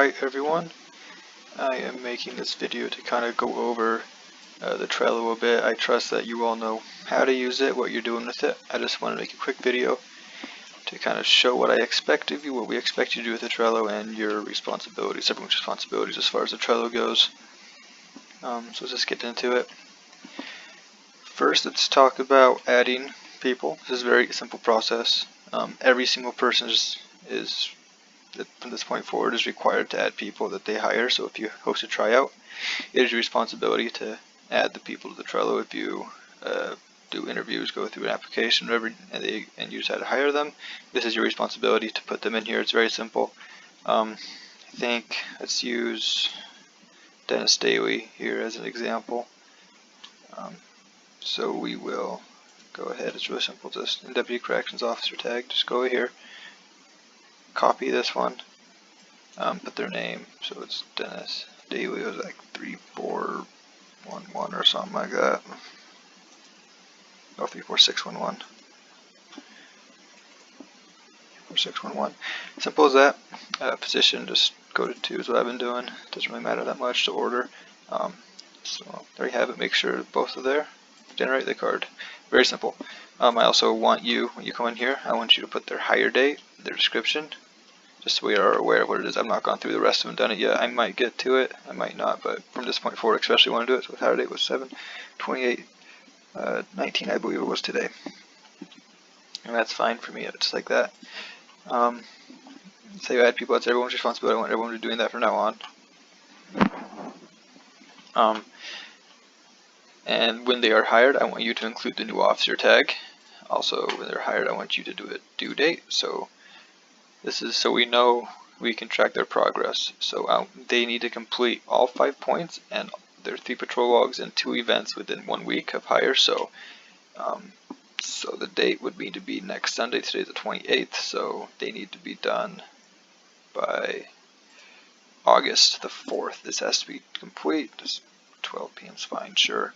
Alright everyone, I am making this video to kind of go over the Trello a bit. I trust that you all know how to use it, what you're doing with it. I just want to make a quick video to kind of show what I expect of you, what we expect you to do with the Trello, and your responsibilities, everyone's responsibilities as far as the Trello goes. So let's just get into it. First, let's talk about adding people. This is a very simple process. Every single person is from this point forward is required to add people that they hire. So if you host a tryout, it is your responsibility to add the people to the Trello. If you do interviews, go through an application, whatever, and you decide to hire them, this is your responsibility to put them in here. It's very simple. I think let's use Dennis Daly here as an example. So we will go ahead. It's really simple. Just in Deputy Corrections Officer tag, just go here. Copy this one, put their name, so it's Dennis Daly. It was like 3411 or something like that. Oh, 34611. 34611. Simple as that. Position, just go to 2 is what I've been doing. Doesn't really matter that much to order. So there you have it. Make sure both are there. Generate the card. Very simple. I also want you, when you come in here, I want you to put their hire date, their description, just so we are aware of what it is. I've not gone through the rest of them, done it yet. I might get to it, I might not, but from this point forward, especially want to do it. So hire date was 7/28/19, I believe it was today. And that's fine for me, just like that. Say you add people, that's everyone's responsibility. I want everyone to be doing that from now on. And when they are hired, I want you to include the new officer tag. Also, when they're hired, I want you to do a due date. So this is so we know we can track their progress. So they need to complete all 5 points and their 3 patrol logs and 2 events within 1 week of hire. So so the date would need to be next Sunday. Today's the 28th, so they need to be done by August the 4th. This has to be complete. Just 12 p.m. is fine, sure.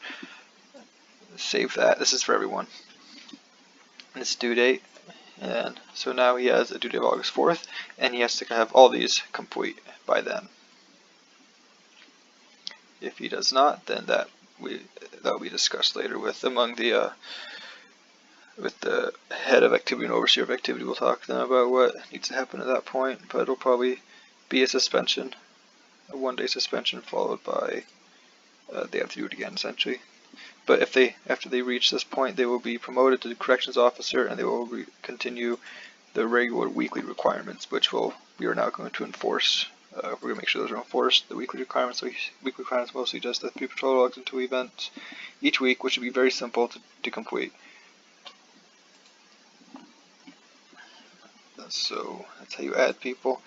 Save that. This is for everyone. This due date. And so now he has a due date of August 4th, and he has to have all these complete by then. If he does not, then that will be discussed later with the head of activity and overseer of activity. We'll talk to them about what needs to happen at that point, but it'll probably be a suspension, a 1-day suspension followed by they have to do it again essentially. But if after they reach this point, they will be promoted to the corrections officer, and they will continue the regular weekly requirements, which we are now going to enforce. We're going to make sure those are enforced. The weekly requirements, mostly just the 3 patrol logs and 2 events each week, which would be very simple to complete. So that's how you add people.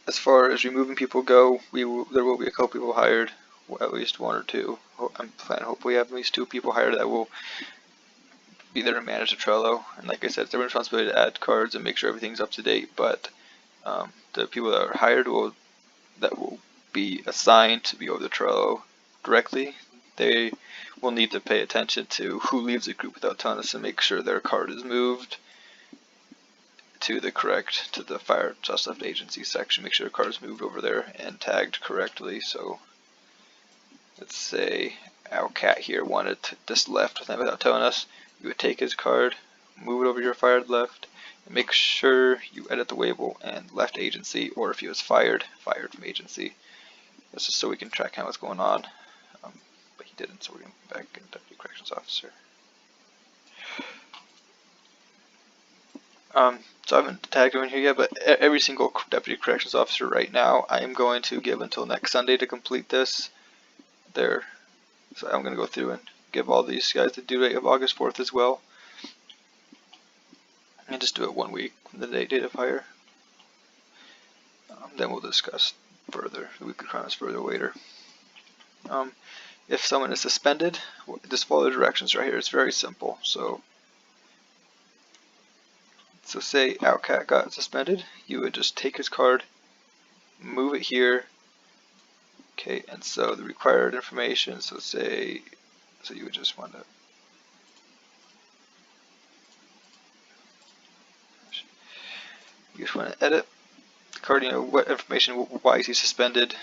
As far as removing people go, there will be a couple people hired, at least 1 or 2. I'm planning hopefully have at least 2 people hired that will be there to manage the Trello. And like I said, it's their responsibility to add cards and make sure everything's up to date. But the people that are hired will be assigned to be over the Trello directly. They will need to pay attention to who leaves the group without telling us, and make sure their card is moved to the fire just left agency section. Make sure the card is moved over there and tagged correctly. So let's say our cat here wanted to just left without telling us. You would take his card, move it over your fired left, and make sure you edit the label and left agency, or if he was fired from agency. This is so we can track how it's going on. But he didn't, so we're going to go back and Deputy Corrections Officer. So I haven't tagged him in here yet, but every single Deputy Corrections Officer right now, I am going to give until next Sunday to complete this. So I'm going to go through and give all these guys the due date of August 4th as well. And just do it 1 week from the date of hire. Then we'll discuss further the weekly requirements further later. If someone is suspended, just follow the directions right here. It's very simple. So say our cat got suspended, you would just take his card, move it here. Okay, and so the required information, so you would just want to edit card, what information, why is he suspended,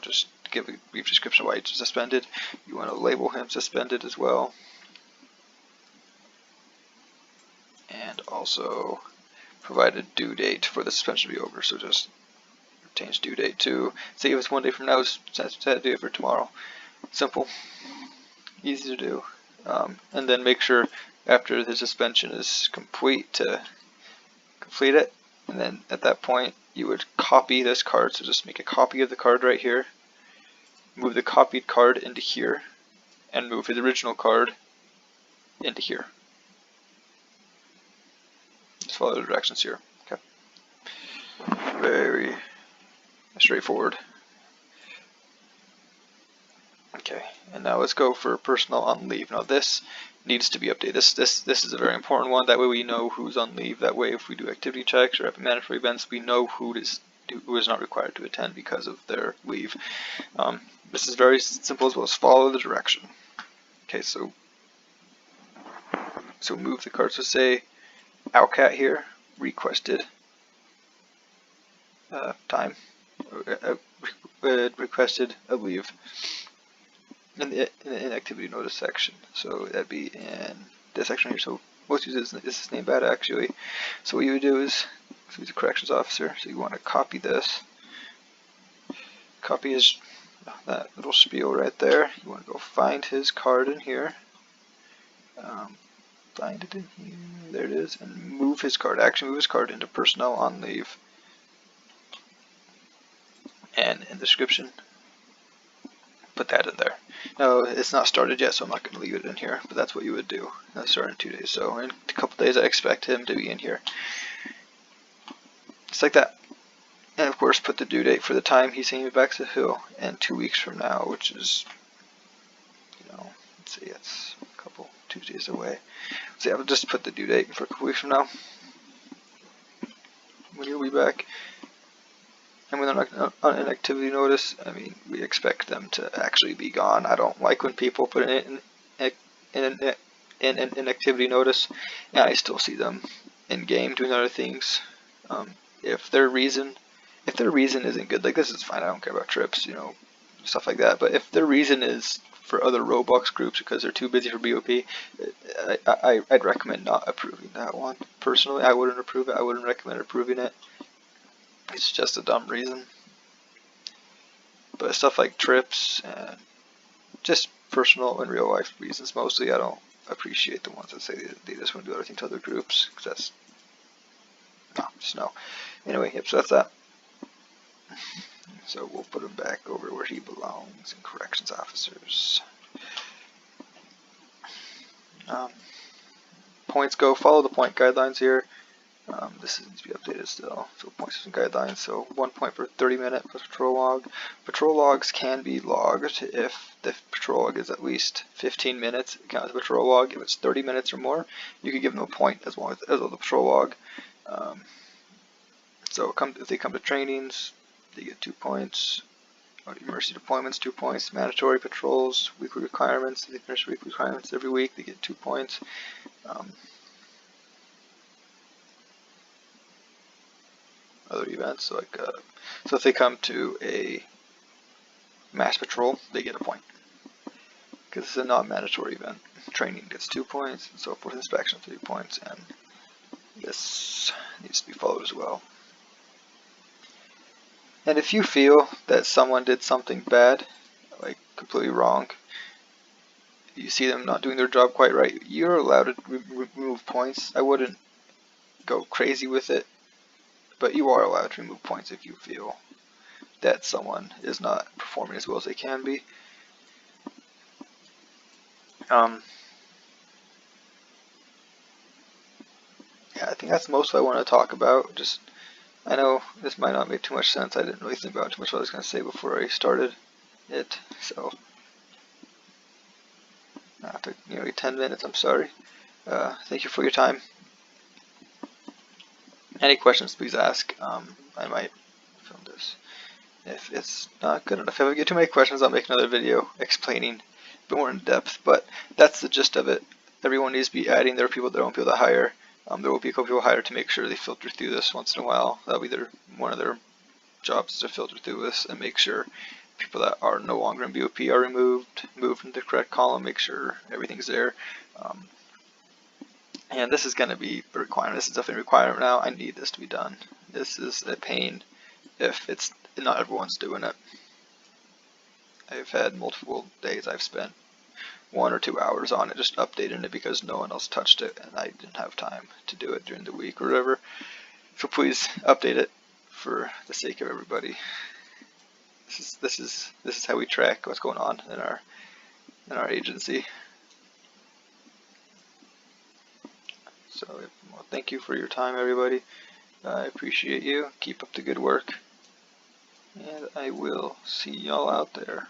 just give a brief description of why he's suspended. You want to label him suspended as well. And also provide a due date for the suspension to be over, so just change due date to, say if it's 1 day from now, set to do it for tomorrow. Simple, easy to do. And then make sure after the suspension is complete to complete it, and then at that point you would copy this card, so just make a copy of the card right here, move the copied card into here, and move his original card into here. Just follow the directions here. Okay. Very straightforward. Okay, and now let's go for personnel on leave. Now this needs to be updated. This is a very important one. That way we know who's on leave. That way if we do activity checks or have mandatory events, we know who is not required to attend because of their leave. This is very simple as well as follow the direction. Okay, so move the card. So say Owlcat here requested time, requested a leave in the activity notice section. So that'd be in this section here. So most use this name bad actually. So what you would do is, so he's a corrections officer, so you want to copy this. Copy his that little spiel right there. You want to go find his card in here. Find it in here. There it is, and move his card. Actually, move his card into personnel on leave. And in the description, put that in there. Now, it's not started yet, so I'm not going to leave it in here, but that's what you would do. That's started in 2 days, so in a couple days I expect him to be in here. Just like that. And of course, put the due date for the time he's sending me back to the hill, and 2 weeks from now, which is, let's see, it's a couple Tuesdays away. So yeah, I'll just put the due date for a couple weeks from now, when he'll be back. And when they're not on an activity notice, I mean, we expect them to actually be gone. I don't like when people put it in an activity notice, and I still see them in game doing other things. If their reason isn't good, like this is fine. I don't care about trips, stuff like that. But if their reason is for other Roblox groups because they're too busy for BoP, I'd recommend not approving that one. Personally, I wouldn't approve it. I wouldn't recommend approving it. It's just a dumb reason. But stuff like trips and just personal and real life reasons mostly, I don't appreciate the ones that say they just want to do other things to other groups, because that's just no. Anyway, yep, so that's that. So we'll put him back over where he belongs in corrections officers. Points go, follow the point guidelines here. This needs to be updated still. So points and guidelines. So 1 point per 30-minute patrol log. Patrol logs can be logged if the patrol log is at least 15 minutes. It counts as a patrol log. If it's 30 minutes or more, you can give them a point as well as the patrol log. So if they come to trainings, they get 2 points. Emergency deployments, 2 points. Mandatory patrols, weekly requirements. If they finish weekly requirements every week, they get 2 points. Other events, so if they come to a mass patrol, they get a point because it's a non-mandatory event. Training gets 2 points, and so forth. Inspection 3 points, and this needs to be followed as well. And if you feel that someone did something bad, like completely wrong, you see them not doing their job quite right, you're allowed to remove points. I wouldn't go crazy with it, but you are allowed to remove points if you feel that someone is not performing as well as they can be. Yeah, I think that's most I want to talk about. I know this might not make too much sense. I didn't really think about too much what I was going to say before I started it, so after nearly 10 minutes, I'm sorry. Thank you for your time. Any questions, please ask. I might film this. If it's not good enough, if I get too many questions, I'll make another video explaining a bit more in depth, but that's the gist of it. Everyone needs to be adding their people, their own people to hire, There will be a couple people hired to make sure they filter through this once in a while. That'll be one of their jobs, is to filter through this and make sure people that are no longer in BoP are moved into the correct column, make sure everything's there. And this is going to be a requirement. This is definitely a requirement now. I need this to be done. This is a pain if it's not everyone's doing it. I've had multiple days I've spent 1 or 2 hours on it, just updating it because no one else touched it and I didn't have time to do it during the week or whatever. So please update it for the sake of everybody. This is how we track what's going on in our agency. So well, thank you for your time, everybody. I appreciate you. Keep up the good work, and I will see y'all out there.